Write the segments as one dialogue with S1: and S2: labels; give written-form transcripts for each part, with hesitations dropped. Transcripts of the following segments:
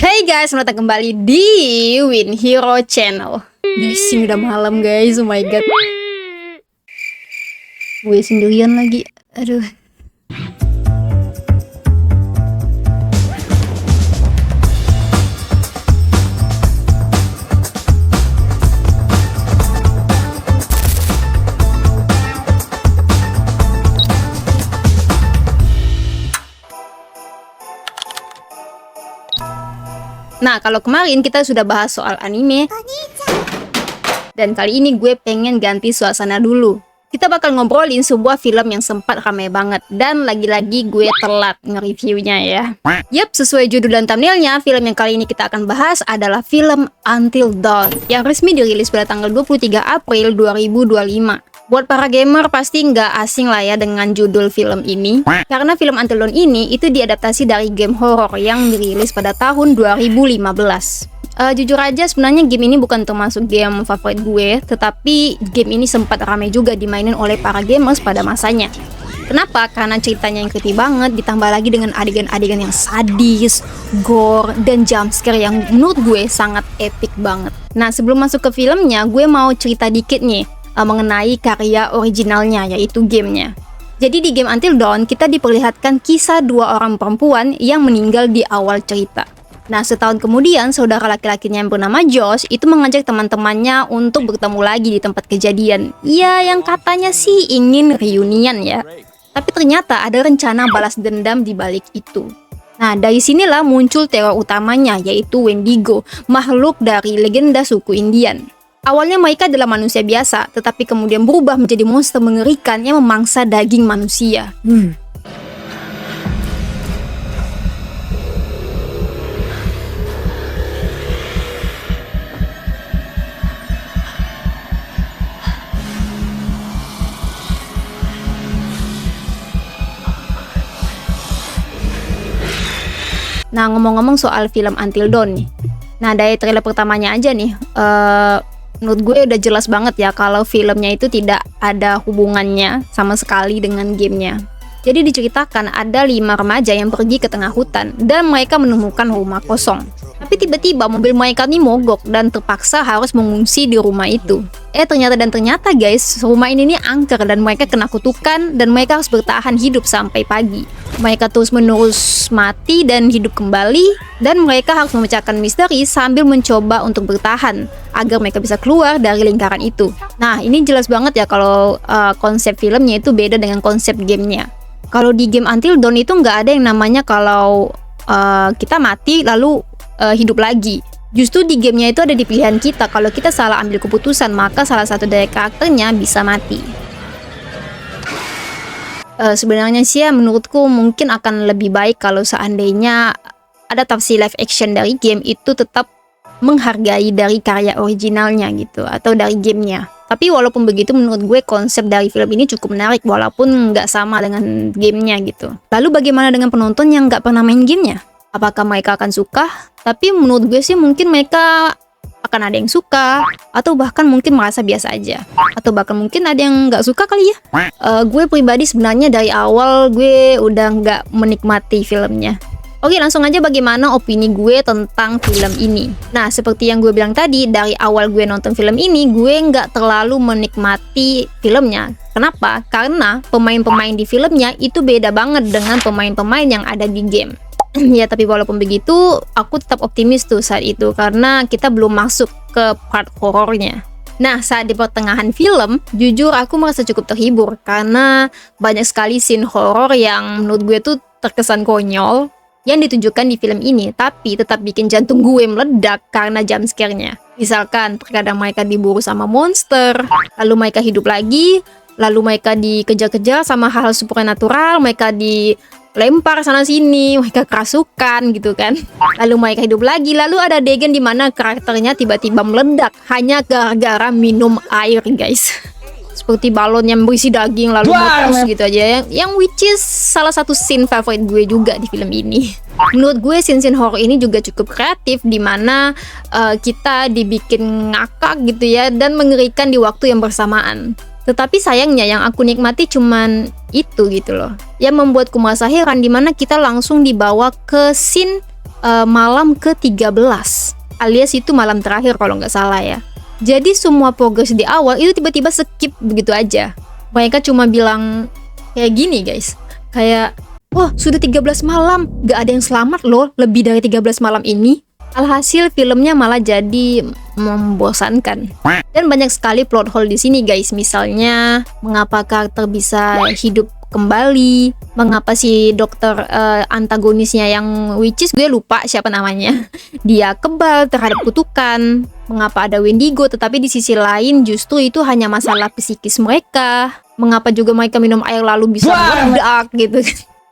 S1: Hey guys, selamat datang kembali di Win Hero Channel. Guys, ini udah malam guys, oh my god. Gue sendirian lagi, aduh. Nah, kalau kemarin kita sudah bahas soal anime, dan kali ini gue pengen ganti suasana dulu. Kita bakal ngobrolin sebuah film yang sempat ramai banget, dan lagi-lagi gue telat nge-reviewnya ya. Yap, sesuai judul dan thumbnailnya, film yang kali ini kita akan bahas adalah film Until Dawn, yang resmi dirilis pada tanggal 23 April 2025. Buat para gamer pasti nggak asing lah ya dengan judul film ini, karena film Until Dawn ini itu diadaptasi dari game horor yang dirilis pada tahun 2015. Jujur aja sebenarnya game ini bukan termasuk game favorit gue, tetapi game ini sempat ramai juga dimainin oleh para gamers pada masanya. Kenapa? Karena ceritanya yang creepy banget, ditambah lagi dengan adegan-adegan yang sadis, gore, dan jumpscare yang menurut gue sangat epic banget. Nah, sebelum masuk ke filmnya, gue mau cerita dikit nih mengenai karya originalnya, yaitu gamenya. Jadi di game Until Dawn kita diperlihatkan kisah dua orang perempuan yang meninggal di awal cerita. Nah, setahun kemudian saudara laki-lakinya yang bernama Josh itu mengajak teman-temannya untuk bertemu lagi di tempat kejadian. Ya, yang katanya sih ingin reunian ya. Tapi ternyata ada rencana balas dendam di balik itu. Nah, dari sinilah muncul teror utamanya, yaitu Wendigo, makhluk dari legenda suku Indian. Awalnya mereka adalah manusia biasa, tetapi kemudian berubah menjadi monster mengerikan yang memangsa daging manusia. Nah, ngomong-ngomong soal film Until Dawn nih. Nah, dari trailer pertamanya aja nih, menurut gue udah jelas banget ya kalau filmnya itu tidak ada hubungannya sama sekali dengan gamenya. Jadi diceritakan ada 5 remaja yang pergi ke tengah hutan dan mereka menemukan rumah kosong. Tapi tiba-tiba mobil mereka nih mogok dan terpaksa harus mengungsi di rumah itu. Ternyata guys, rumah ini nih angker dan mereka kena kutukan dan mereka harus bertahan hidup sampai pagi. Mereka terus-menerus mati dan hidup kembali, dan mereka harus memecahkan misteri sambil mencoba untuk bertahan agar mereka bisa keluar dari lingkaran itu. Nah, ini jelas banget ya kalau konsep filmnya itu beda dengan konsep gamenya. Kalau di game Until Dawn itu nggak ada yang namanya kalau kita mati lalu hidup lagi. Justru di gamenya itu ada di pilihan kita. Kalau kita salah ambil keputusan, maka salah satu dari karakternya bisa mati. Sebenarnya sih ya, menurutku mungkin akan lebih baik kalau seandainya adaptasi live action dari game itu tetap menghargai dari karya originalnya gitu, atau dari gamenya. Tapi walaupun begitu, menurut gue konsep dari film ini cukup menarik walaupun nggak sama dengan gamenya gitu. Lalu bagaimana dengan penonton yang nggak pernah main gamenya? Apakah mereka akan suka? Tapi menurut gue sih mungkin mereka akan ada yang suka, atau bahkan mungkin merasa biasa aja, atau bahkan mungkin ada yang nggak suka kali ya. Gue pribadi sebenarnya dari awal gue udah nggak menikmati filmnya. Oke, langsung aja bagaimana opini gue tentang film ini. Nah, seperti yang gue bilang tadi, dari awal gue nonton film ini, gue nggak terlalu menikmati filmnya. Kenapa? Karena pemain-pemain di filmnya itu beda banget dengan pemain-pemain yang ada di game. Ya, tapi walaupun begitu, aku tetap optimis tuh saat itu, karena kita belum masuk ke part horornya. Nah, saat di pertengahan film, jujur aku merasa cukup terhibur, karena banyak sekali scene horor yang menurut gue tuh terkesan konyol, yang ditunjukkan di film ini, tapi tetap bikin jantung gue meledak karena jumpscare-nya. Misalkan, terkadang mereka diburu sama monster, lalu mereka hidup lagi, lalu mereka dikejar-kejar sama hal-hal supernatural, mereka dilempar sana-sini, mereka kerasukan gitu kan. Lalu mereka hidup lagi, lalu ada adegan di mana karakternya tiba-tiba meledak hanya gara-gara minum air, guys. Seperti balon yang berisi daging lalu meletus gitu aja, yang which is salah satu scene favorit gue juga di film ini. Menurut gue scene-scene horror ini juga cukup kreatif, dimana kita dibikin ngakak gitu ya, dan mengerikan di waktu yang bersamaan. Tetapi sayangnya yang aku nikmati cuman itu gitu loh, yang membuatku merasa heran, dimana kita langsung dibawa ke scene malam ke-13, alias itu malam terakhir kalau nggak salah ya. Jadi semua progres di awal itu tiba-tiba skip begitu aja. Mereka cuma bilang kayak gini guys, kayak wah sudah 13 malam, gak ada yang selamat loh lebih dari 13 malam ini. Alhasil filmnya malah jadi membosankan. Dan banyak sekali plot hole di sini guys. Misalnya mengapa karakter bisa hidup kembali, mengapa si dokter antagonisnya yang which is gue lupa siapa namanya, dia kebal terhadap kutukan, mengapa ada Wendigo tetapi di sisi lain justru itu hanya masalah psikis mereka, mengapa juga mereka minum air lalu bisa meledak gitu.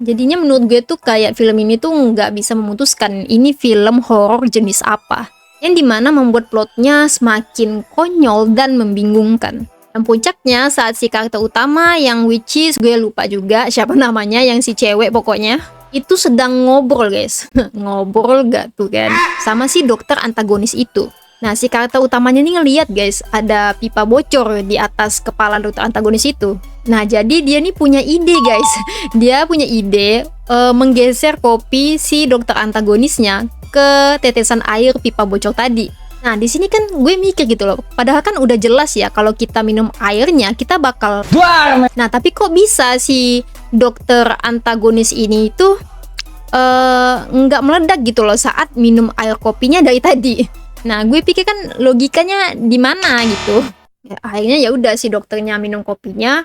S1: Jadinya menurut gue tuh kayak film ini tuh nggak bisa memutuskan ini film horor jenis apa, yang dimana membuat plotnya semakin konyol dan membingungkan. Dan puncaknya saat si karakter utama yang which is gue lupa juga siapa namanya, yang si cewek pokoknya, itu sedang ngobrol guys. Ngobrol gak tuh kan sama si dokter antagonis itu. Nah si karakter utamanya nih ngeliat guys ada pipa bocor di atas kepala dokter antagonis itu. Nah jadi dia nih punya ide guys. Dia punya ide menggeser kopi si dokter antagonisnya ke tetesan air pipa bocor tadi. Nah di sini kan gue mikir gitu loh, padahal kan udah jelas ya kalau kita minum airnya kita bakal buar. Nah tapi kok bisa si dokter antagonis ini itu nggak meledak gitu loh saat minum air kopinya dari tadi. Nah gue pikir kan logikanya di mana gitu. Ya, akhirnya ya udah si dokternya minum kopinya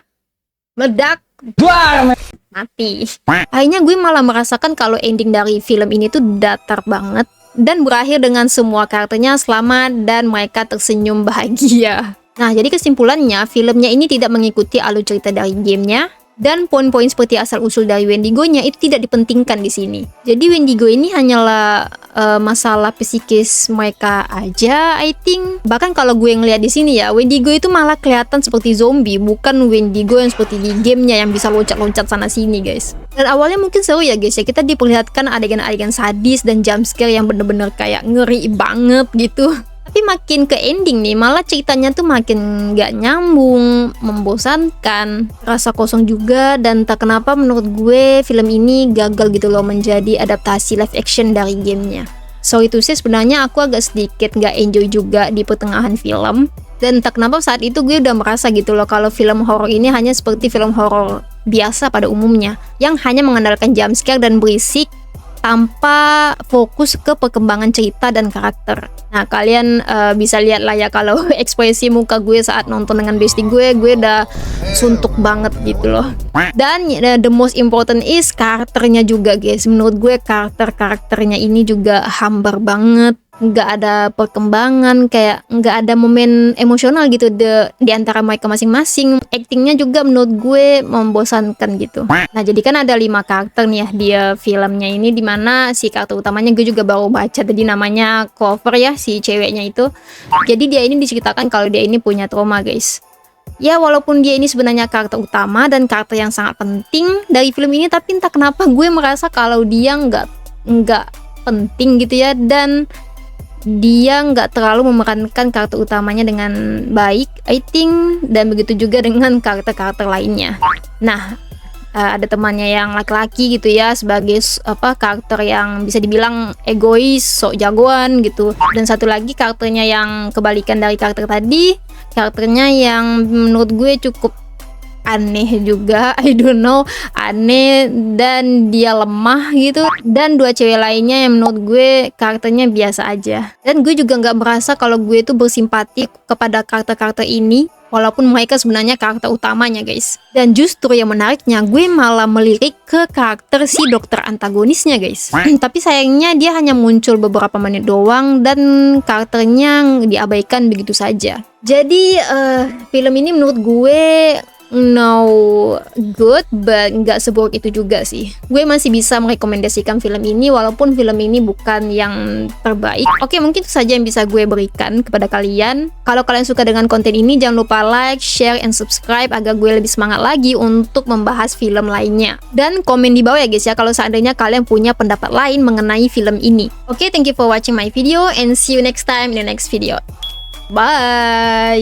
S1: meledak, buar, mati. Akhirnya gue malah merasakan kalau ending dari film ini tuh datar banget dan berakhir dengan semua karakternya selamat dan mereka tersenyum bahagia. Nah, jadi kesimpulannya, filmnya ini tidak mengikuti alur cerita dari gamenya, dan poin-poin seperti asal-usul dari Wendigo-nya itu tidak dipentingkan di sini. Jadi Wendigo ini hanyalah masalah psikis mereka aja, I think. Bahkan kalau gue ngeliat di sini ya, Wendigo itu malah kelihatan seperti zombie, bukan Wendigo yang seperti di gamenya yang bisa loncat-loncat sana sini, guys. Dan awalnya mungkin seru ya guys ya, kita diperlihatkan adegan-adegan sadis dan jumpscare yang bener-bener kayak ngeri banget gitu. Tapi makin ke ending nih, malah ceritanya tuh makin gak nyambung, membosankan, rasa kosong juga, dan tak kenapa menurut gue film ini gagal gitu loh menjadi adaptasi live action dari gamenya. So itu sih sebenarnya aku agak sedikit gak enjoy juga di pertengahan film, dan tak kenapa saat itu gue udah merasa gitu loh kalau film horor ini hanya seperti film horor biasa pada umumnya, yang hanya mengandalkan jumpscare dan berisik tanpa fokus ke perkembangan cerita dan karakter. Nah kalian bisa lihat lah ya kalau ekspresi muka gue saat nonton dengan bestie gue udah suntuk banget gitu loh. Dan the most important is karakternya juga guys. Menurut gue karakternya ini juga hambar banget, nggak ada perkembangan, kayak nggak ada momen emosional gitu di antara mereka masing-masing. Actingnya juga menurut gue membosankan gitu. Nah jadi kan ada 5 karakter nih ya dia filmnya ini, dimana si karakter utamanya gue juga baru baca tadi namanya Clover ya, si ceweknya itu. Jadi dia ini diceritakan kalau dia ini punya trauma guys. Ya walaupun dia ini sebenarnya karakter utama dan karakter yang sangat penting dari film ini, tapi entah kenapa gue merasa kalau dia nggak penting gitu ya, dan dia nggak terlalu memerankan karakter utamanya dengan baik, I think, dan begitu juga dengan karakter-karakter lainnya. Nah, ada temannya yang laki-laki gitu ya, sebagai karakter yang bisa dibilang egois, sok jagoan gitu. Dan satu lagi karakternya yang kebalikan dari karakter tadi, karakternya yang menurut gue cukup aneh juga, I don't know, aneh dan dia lemah gitu. Dan 2 cewek lainnya yang menurut gue karakternya biasa aja. Dan gue juga nggak merasa kalau gue tuh bersimpati kepada karakter-karakter ini, walaupun mereka sebenarnya karakter utamanya guys. Dan justru yang menariknya, gue malah melirik ke karakter si dokter antagonisnya guys. Tapi sayangnya dia hanya muncul beberapa menit doang dan karakternya diabaikan begitu saja. Jadi film ini menurut gue no good, but nggak seburuk itu juga sih. Gue masih bisa merekomendasikan film ini walaupun film ini bukan yang terbaik. Oke, mungkin itu saja yang bisa gue berikan kepada kalian. Kalau kalian suka dengan konten ini, jangan lupa like, share, and subscribe agar gue lebih semangat lagi untuk membahas film lainnya. Dan komen di bawah ya guys ya kalau seandainya kalian punya pendapat lain mengenai film ini. Oke, thank you for watching my video and see you next time in the next video. Bye.